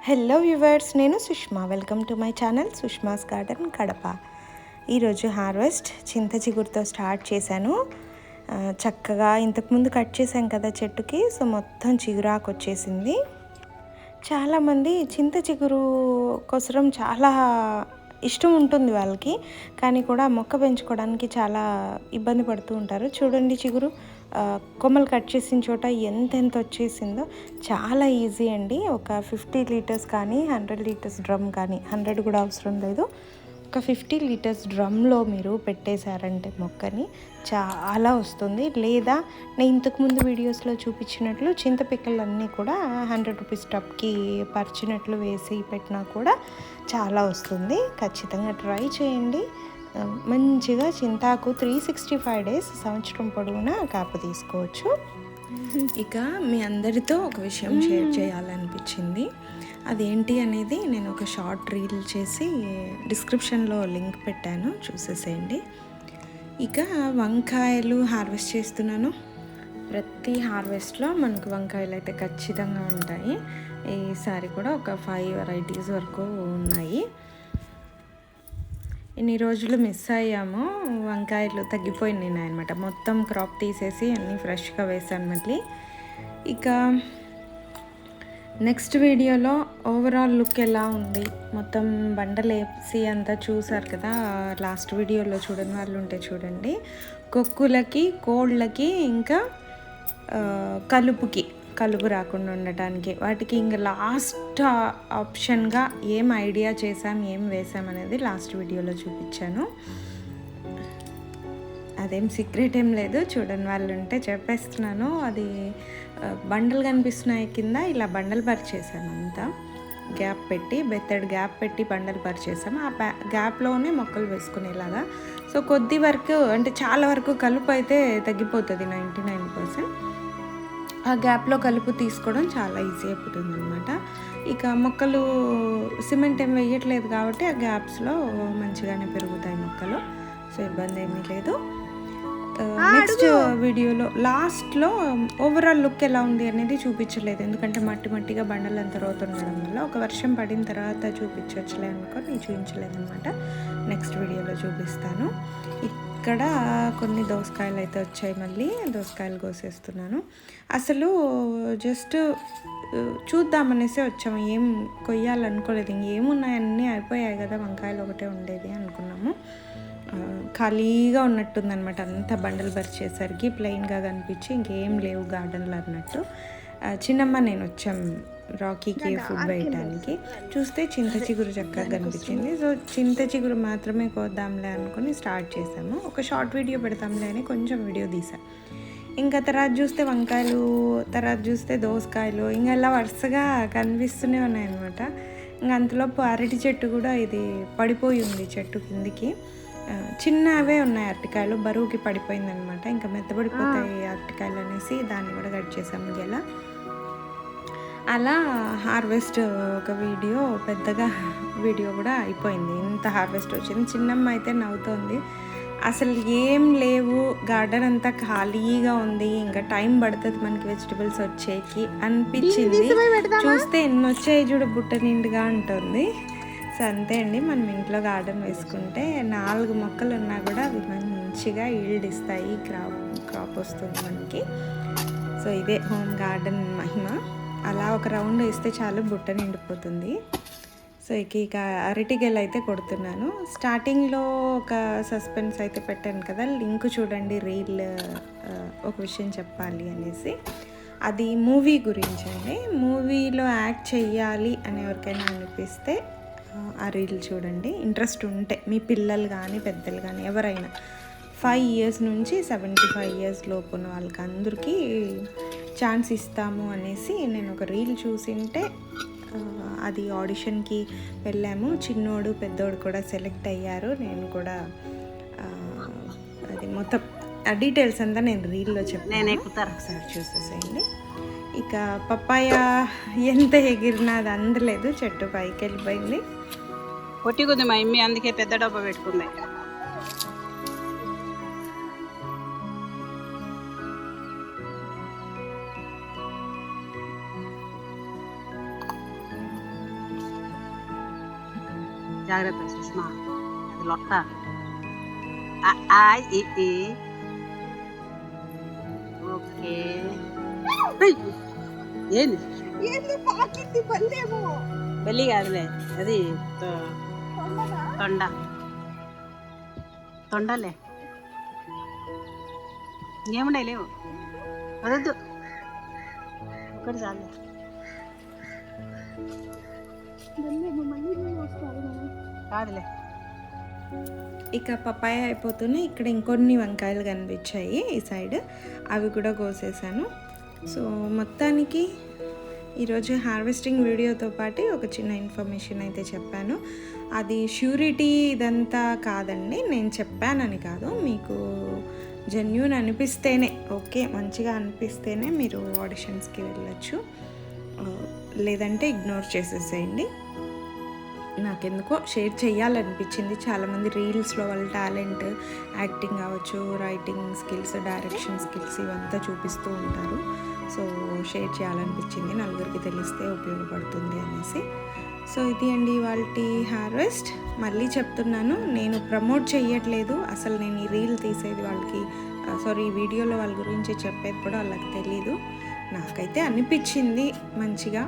Hello viewers, నేను Sushma. Welcome to my channel Sushma's garden Kadapa. ఈరోజు harvest చింత చిగురుతో స్టార్ట్ చేశాను. చక్కగా ఇంతకుముందు కట్ చేశాం కదా చెట్టుకి, సో మొత్తం చిగురాకు వచ్చేసింది. చాలామంది చింత చిగురు కోసరం చాలా ఇష్టం ఉంటుంది వాళ్ళకి, కానీ కూడా మొక్క పెంచుకోవడానికి చాలా ఇబ్బంది పడుతూ ఉంటారు. చూడండి, చిగురు కొమ్మలు కట్ చేసిన చోట ఎంతెంత వచ్చేసిందో. చాలా ఈజీ అండి. ఒక 50 లీటర్స్ కానీ 100 లీటర్స్ డ్రమ్ కానీ, 100 కూడా అవసరం లేదు, ఒక 50 లీటర్స్ డ్రమ్లో మీరు పెట్టేశారంటే మొక్కని చాలా వస్తుంది. లేదా నేను ఇంతకుముందు వీడియోస్లో చూపించినట్లు చింతపిక్కలన్నీ కూడా 100 రూపీస్ టబ్కి పరిచినట్లు వేసి పెట్టినా కూడా చాలా వస్తుంది. ఖచ్చితంగా ట్రై చేయండి. మంచిగా చింతాకు 365 డేస్ సంవత్సరం పొడవునా కాపు తీసుకోవచ్చు. ఇక మీ అందరితో ఒక విషయం షేర్ చేయాలనిపించింది. అదేంటి అనేది నేను ఒక షార్ట్ రీల్ చేసి డిస్క్రిప్షన్లో లింక్ పెట్టాను, చూసేసేయండి. ఇక వంకాయలు హార్వెస్ట్ చేస్తున్నాను. ప్రతి హార్వెస్ట్లో మనకు వంకాయలు అయితే ఖచ్చితంగా ఉంటాయి. ఈసారి కూడా ఒక 5 వెరైటీస్ వరకు ఉన్నాయి. ఇన్ని రోజులు మిస్ అయ్యాము, వంకాయలు తగ్గిపోయినాయి అనమాట. మొత్తం క్రాప్ తీసేసి అన్నీ ఫ్రెష్గా వేసాను మళ్ళీ. ఇక నెక్స్ట్ వీడియోలో ఓవరాల్ లుక్ ఎలా ఉంది, మొత్తం బండలు వేసి అంతా చూసారు కదా. లాస్ట్ వీడియోలో చూడని వాళ్ళు ఉంటే చూడండి. కొక్కులకి, కోళ్ళకి, ఇంకా కలుపు రాకుండా ఉండటానికి వాటికి ఇంకా లాస్ట్ ఆప్షన్గా ఏం ఐడియా చేసాం, ఏం వేసాం అనేది లాస్ట్ వీడియోలో చూపించాను. అదేం సీక్రెట్ ఏం లేదు, చూడని వాళ్ళు ఉంటే చెప్పేస్తున్నాను. అది బండలు కనిపిస్తున్నాయి కింద, ఇలా బండలు పరిచేసాను. అంతా గ్యాప్ పెట్టి, బెత్తడి గ్యాప్ పెట్టి బండలు పరిచేసాము. ఆ గ్యాప్లోనే మొక్కలు వేసుకునేలాగా. సో కొద్ది వరకు, అంటే చాలా వరకు కలుపు అయితే తగ్గిపోతుంది, 99%. ఆ గ్యాప్లో కలుపు తీసుకోవడం చాలా ఈజీ అయిపోతుంది అనమాట. ఇక మొక్కలు సిమెంట్ ఏం వేయట్లేదు కాబట్టి ఆ గ్యాప్స్లో మంచిగానే పెరుగుతాయి మొక్కలు, సో ఇబ్బంది ఏమీ లేదు. నెక్స్ట్ వీడియోలో లాస్ట్లో ఓవరాల్ లుక్ ఎలా ఉంది అనేది చూపించలేదు, ఎందుకంటే మట్టిగా బండలు అంత రోతుండడం వల్ల. ఒక వర్షం పడిన తర్వాత చూపించవచ్చులే అనుకొని నేను చూపించలేదు అనమాట. నెక్స్ట్ వీడియోలో చూపిస్తాను. ఇక్కడ కొన్ని దోసకాయలు అయితే వచ్చాయి, మళ్ళీ దోసకాయలు కోసేస్తున్నాను. అసలు జస్ట్ చూద్దామనేసి వచ్చాము, ఏం కొయ్యాలనుకోలేదు. ఇంకేమున్నాయన్నీ అయిపోయాయి కదా, వంకాయలు ఒకటే ఉండేది అనుకున్నాము. ఖాళీగా ఉన్నట్టుందనమాట, అంతా బండలు పరిచేసరికి ప్లెయిన్గా కనిపించి ఇంకేం లేవు గార్డెన్లో అన్నట్టు. చిన్నమ్మ నేను వచ్చాము రాకీకి ఫుడ్ వేయడానికి. చూస్తే చింత చిగురు చక్కగా కనిపించింది. సో చింత చిగురు మాత్రమే కోద్దాంలే అనుకుని స్టార్ట్ చేసాము. ఒక షార్ట్ వీడియో పెడతాంలే అని కొంచెం వీడియో తీసాం. ఇంకా తర్వాత చూస్తే వంకాయలు, తర్వాత చూస్తే దోసకాయలు, ఇంకా ఇలా వరుసగా కనిపిస్తూనే ఉన్నాయన్నమాట. ఇంకా అంతలోపు అరటి చెట్టు కూడా ఇది పడిపోయి ఉంది, చెట్టు కిందికి చిన్నవే ఉన్నాయి అరటికాయలు, బరువుకి పడిపోయిందనమాట. ఇంకా మెత్తబడిపోతాయి అరటికాయలు అనేసి దాన్ని కూడా కట్ చేసాము గెల. అలా హార్వెస్ట్ ఒక వీడియో, పెద్దగా వీడియో కూడా అయిపోయింది. ఇంత హార్వెస్ట్ వచ్చింది. చిన్నమ్మ అయితే నవ్వుతోంది, అసలు ఏం లేవు, గార్డెన్ అంతా ఖాళీగా ఉంది, ఇంకా టైం పడుతుంది మనకి వెజిటబుల్స్ వచ్చేకి అనిపించింది. చూస్తే ఎన్ని వచ్చాయి చూడ, బుట్ట నిండుగా ఉంటుంది. సో అంతే అండి, మనం ఇంట్లో గార్డెన్ వేసుకుంటే 4 మొక్కలు ఉన్నా కూడా అవి మంచిగా ఈల్డ్ ఇస్తాయి, క్రాప్ వస్తుంది మనకి. సో ఇదే హోమ్ గార్డెన్ మహిమ. అలా ఒక రౌండ్ వేస్తే చాలు, బుట్ట నిండిపోతుంది. సో ఇక అరటిగెలు అయితే కొడుతున్నాను. స్టార్టింగ్లో ఒక సస్పెన్స్ అయితే పెట్టాను కదా, లింక్ చూడండి, రీల్. ఒక విషయం చెప్పాలి అనేసి, అది మూవీ గురించి అండి. మూవీలో యాక్ట్ చెయ్యాలి అని ఎవరికైనా అనిపిస్తే ఆ రీల్ చూడండి. ఇంట్రెస్ట్ ఉంటే మీ పిల్లలు కానీ పెద్దలు కానీ ఎవరైనా 5 years నుంచి 75 years లోపు ఉన్న వాళ్ళకి అందరికీ ఛాన్స్ ఇస్తాము అనేసి నేను ఒక రీల్ చూసింటే అది ఆడిషన్కి వెళ్ళాము. చిన్నోడు పెద్దోడు కూడా సెలెక్ట్ అయ్యారు. నేను కూడా అది మొత్తం ఆ డీటెయిల్స్ అంతా నేను రీల్లో చెప్పాను, ఒకసారి చూసేసేయండి. ఇక పప్పాయ ఎంత ఎగిరినా అది అందలేదు, చెట్టు పైకి వెళ్ళిపోయింది. పొట్టిగుంది మా ఇమ్మి, అందుకే పెద్ద డబ్బా పెట్టుకుంది. జాగ్రత్త సుష్మా, అది లొట్ట. ఓకే. ఏంది బల్లి కాదులే, అది తొండలే. ఏమున్నాయి లేవు, వదద్దు ఒక్కటి చాలే. కాదులే. ఇక పపాయ అయిపోతూనే ఇక్కడ ఇంకొన్ని వంకాయలు కనిపించాయి ఈ సైడ్, అవి కూడా కోసేసాను. సో మొత్తానికి ఈరోజు హార్వెస్టింగ్ వీడియోతో పాటు ఒక చిన్న ఇన్ఫర్మేషన్ అయితే చెప్పాను. అది ష్యూరిటీ ఇదంతా కాదండి, నేను చెప్పానని కాదు, మీకు జెన్యూన్ అనిపిస్తేనే, ఓకే మంచిగా అనిపిస్తేనే మీరు ఆడిషన్స్కి వెళ్ళచ్చు, లేదంటే ఇగ్నోర్ చేసేసేయండి. నాకెందుకో షేర్ చేయాలనిపించింది. చాలామంది రీల్స్లో వాళ్ళ టాలెంట్, యాక్టింగ్ కావచ్చు, రైటింగ్ స్కిల్స్, డైరెక్షన్ స్కిల్స్ ఇవంతా చూపిస్తూ ఉంటారు. సో షేర్ చేయాలనిపించింది, నలుగురికి తెలిస్తే ఉపయోగపడుతుంది అనేసి. సో ఇది అండి వాళ్ళ హార్వెస్ట్. మళ్ళీ చెప్తున్నాను, నేను ప్రమోట్ చేయట్లేదు, అసలు నేను ఈ రీల్ తీసేది వాళ్ళకి, సారీ ఈ వీడియోలో వాళ్ళ గురించి చెప్పేది కూడా వాళ్ళకి తెలీదు. నాకైతే అనిపించింది మంచిగా,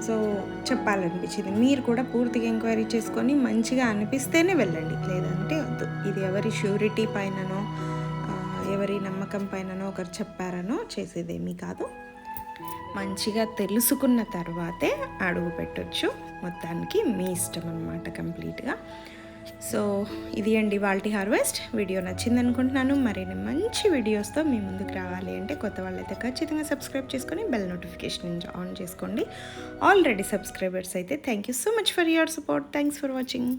సో చెప్పాలనిపించింది. మీరు కూడా పూర్తిగా ఎంక్వైరీ చేసుకొని మంచిగా అనిపిస్తేనే వెళ్ళండి, లేదంటే వద్దు. ఇది ఎవరి ష్యూరిటీ పైననో ఎవరి నమ్మకం పైననో ఒకరు చెప్పారనో చేసేదేమీ కాదు. మంచిగా తెలుసుకున్న తర్వాతే అడుగు పెట్టొచ్చు. మొత్తానికి మీ ఇష్టం అన్నమాట కంప్లీట్గా. సో ఇది అండి వాళ్ళ హార్వెస్ట్. వీడియో నచ్చింది అనుకుంటున్నాను. మరిన్ని మంచి వీడియోస్తో మీ ముందుకు రావాలి అంటే కొత్త వాళ్ళైతే ఖచ్చితంగా సబ్స్క్రైబ్ చేసుకొని బెల్ నోటిఫికేషన్ ఆన్ చేసుకోండి. ఆల్రెడీ సబ్స్క్రైబర్స్ అయితే thank you so much for your support. Thanks for watching.